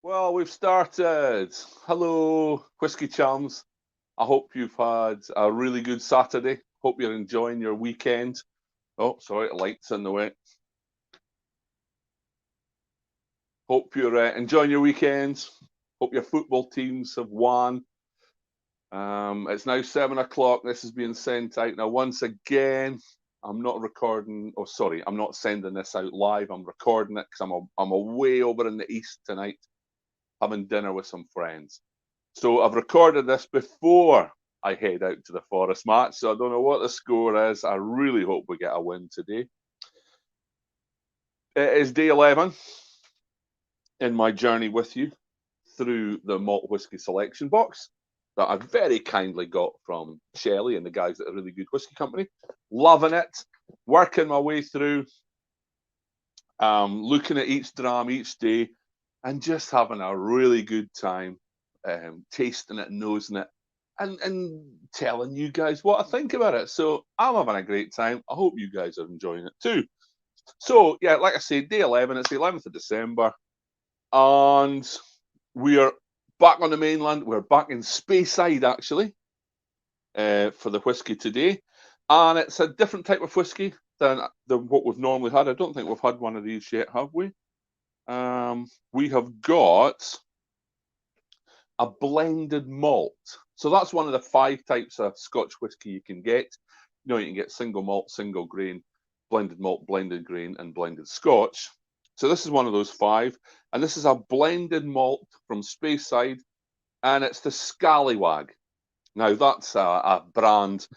Well, we've started. Hello, Whiskey Chums. I hope you've had a really good Saturday. Hope you're enjoying your weekend. Oh, sorry, lights in the way. Hope you're enjoying your weekends. Hope your football teams have won. It's now 7 o'clock. This is being sent out. Now, once again, I'm not recording. Oh, sorry, I'm not sending this out live. I'm recording it because I'm away over in the east tonight having dinner with some friends. So I've recorded this before I head out to the Forest match. So I don't know what the score is. I really hope we get a win today. It is day 11 in my journey with you through the malt whiskey selection box that I very kindly got from Shelley and the guys at a really good whiskey company. Loving it, working my way through, looking at each dram each day, and just having a really good time, tasting it, nosing it, and telling you guys what I think about it. So I'm having a great time. I hope you guys are enjoying it too. So yeah, like I said, day 11. It's the 11th of December, and we're back on the mainland. We're back in Speyside actually for the whiskey today, and it's a different type of whiskey than what we've normally had. I don't think we've had one of these yet, have we? We have got a blended malt. So that's one of the five types of Scotch whisky you can get. You know, you can get single malt, single grain, blended malt, blended grain, and blended Scotch. So this is one of those five, and this is a blended malt from Speyside, and it's the Scallywag. Now that's a brand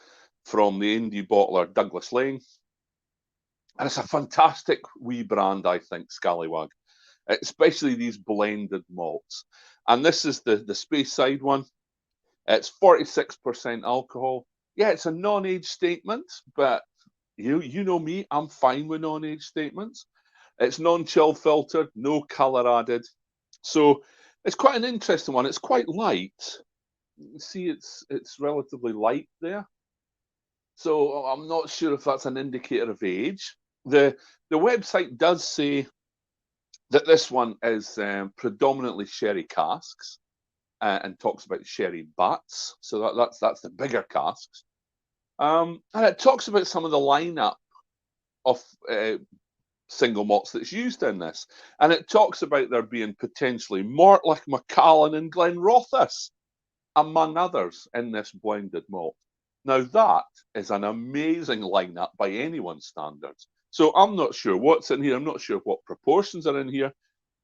from the indie bottler Douglas Lane, and it's a fantastic wee brand, I think, Scallywag, especially these blended malts. And this is the Speyside one. It's 46% alcohol. Yeah, it's a non-age statement, but you know me, I'm fine with non-age statements. It's non-chill filtered, no color added. So it's quite an interesting one. It's quite light. You see, it's relatively light there. So I'm not sure if that's an indicator of age. The website does say that this one is predominantly sherry casks and talks about sherry butts. So that's the bigger casks. And it talks about some of the lineup of single malts that's used in this. And it talks about there being potentially Mortlach, Macallan, and Glenrothes, among others, in this blended malt. Now, that is an amazing lineup by anyone's standards. So I'm not sure what's in here. I'm not sure what proportions are in here.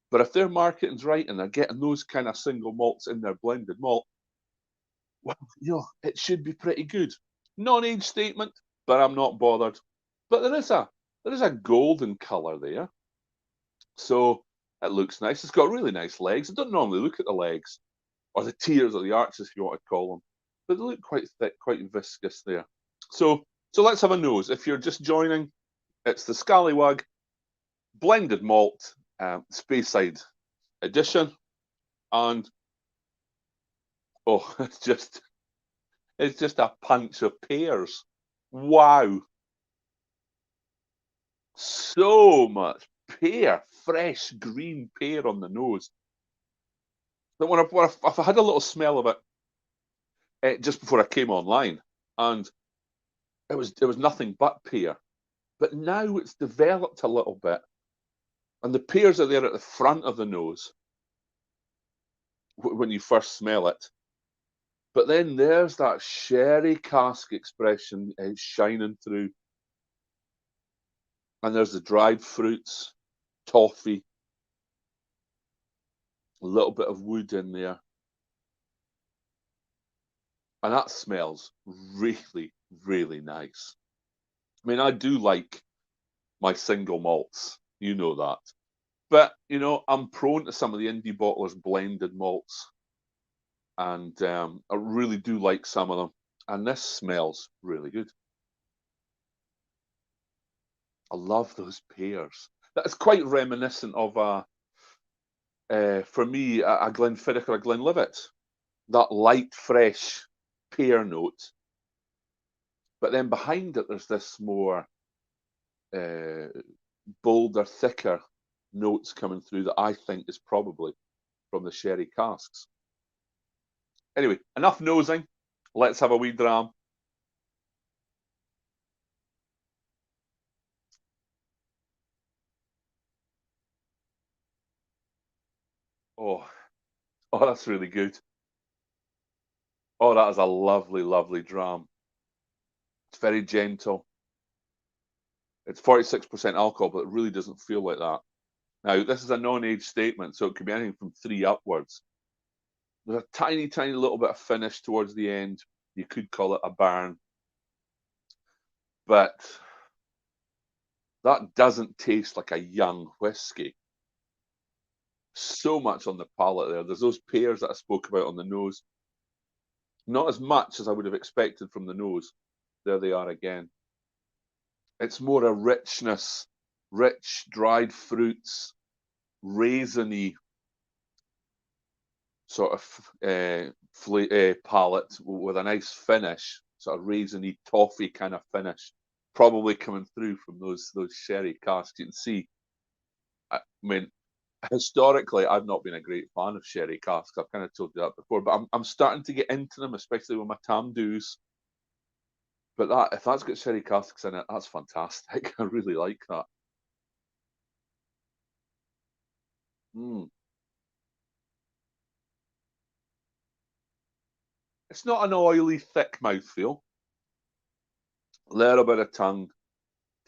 But if their marketing's right and they're getting those kind of single malts in their blended malt, well, it should be pretty good. Non-age statement, but I'm not bothered. But there is a golden colour there, so it looks nice. It's got really nice legs. I don't normally look at the legs or the tiers or the arches, if you want to call them, but they look quite thick, quite viscous there. So let's have a nose. If you're just joining, it's the Scallywag blended malt Speyside edition, and oh, it's just a punch of pears. Wow, so much pear, fresh green pear on the nose. But if I had a little smell of it just before I came online, and it was nothing but pear. But now it's developed a little bit, and the pears are there at the front of the nose when you first smell it. But then there's that sherry cask expression shining through, and there's the dried fruits, toffee, a little bit of wood in there, and that smells really, really nice. I mean, I do like my single malts, you know that. But I'm prone to some of the indie bottlers' blended malts, and I really do like some of them. And this smells really good. I love those pears. That's quite reminiscent of for me, a Glenfiddich or a Glenlivet. That light, fresh pear note, but then behind it, there's this more bolder, thicker notes coming through that I think is probably from the sherry casks. Anyway, enough nosing. Let's have a wee dram. Oh, oh, that's really good. Oh, that is a lovely, lovely dram. It's very gentle. It's 46% alcohol, but it really doesn't feel like that. Now, this is a non-age statement, so it could be anything from 3 upwards. There's a tiny, tiny little bit of finish towards the end. You could call it a burn. But that doesn't taste like a young whiskey. So much on the palate there. There's those pears that I spoke about on the nose. Not as much as I would have expected from the nose. There they are again. It's more a richness, rich dried fruits, raisiny sort of palate with a nice finish, sort of raisiny toffee kind of finish, probably coming through from those sherry casks. You can see. I mean, historically, I've not been a great fan of sherry casks. I've kind of told you that before, but I'm starting to get into them, especially with my Tamdus. But that if that's got sherry casks in it, that's fantastic. I really like that. Mm. It's not an oily, thick mouthfeel. A little bit of tongue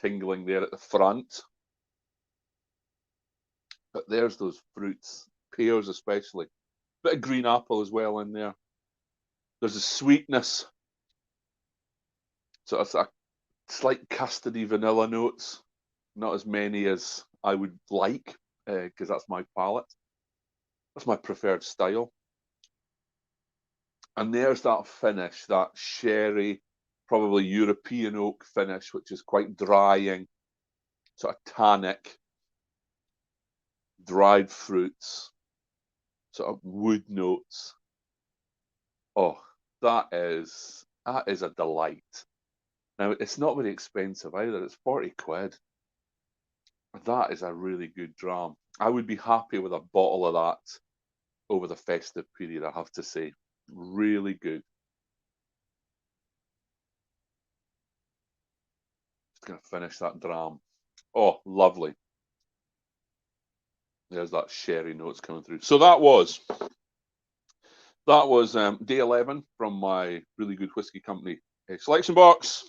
tingling there at the front. But there's those fruits, pears especially. Bit of green apple as well in there. There's a sweetness, sort of a slight custardy vanilla notes. Not as many as I would like, because that's my palate. That's my preferred style. And there's that finish, that sherry, probably European oak finish, which is quite drying, sort of tannic, dried fruits, sort of wood notes. Oh, that is a delight. Now it's not very expensive either. It's 40 quid. That is a really good dram. I would be happy with a bottle of that over the festive period, I have to say. Really good. Just gonna finish that dram. Oh, lovely. There's that sherry notes coming through. So that was day 11 from my really good whiskey company selection box,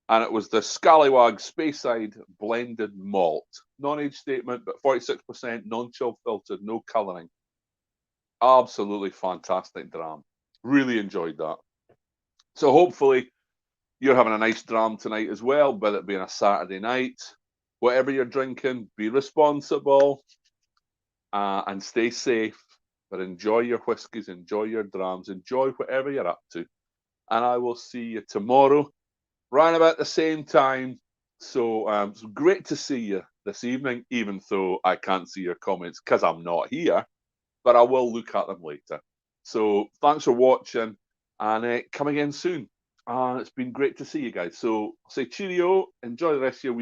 and it was the Scallywag Speyside blended malt, non-age statement, but 46% non-chill filtered, no colouring. Absolutely fantastic dram. Really enjoyed that. So hopefully you're having a nice dram tonight as well, with it being a Saturday night. Whatever you're drinking, be responsible and stay safe. But enjoy your whiskies, enjoy your drams, enjoy whatever you're up to. And I will see you tomorrow, round about the same time. So it's great to see you this evening, even though I can't see your comments because I'm not here, but I will look at them later. So thanks for watching, and come again soon. And it's been great to see you guys. So say cheerio, enjoy the rest of your week.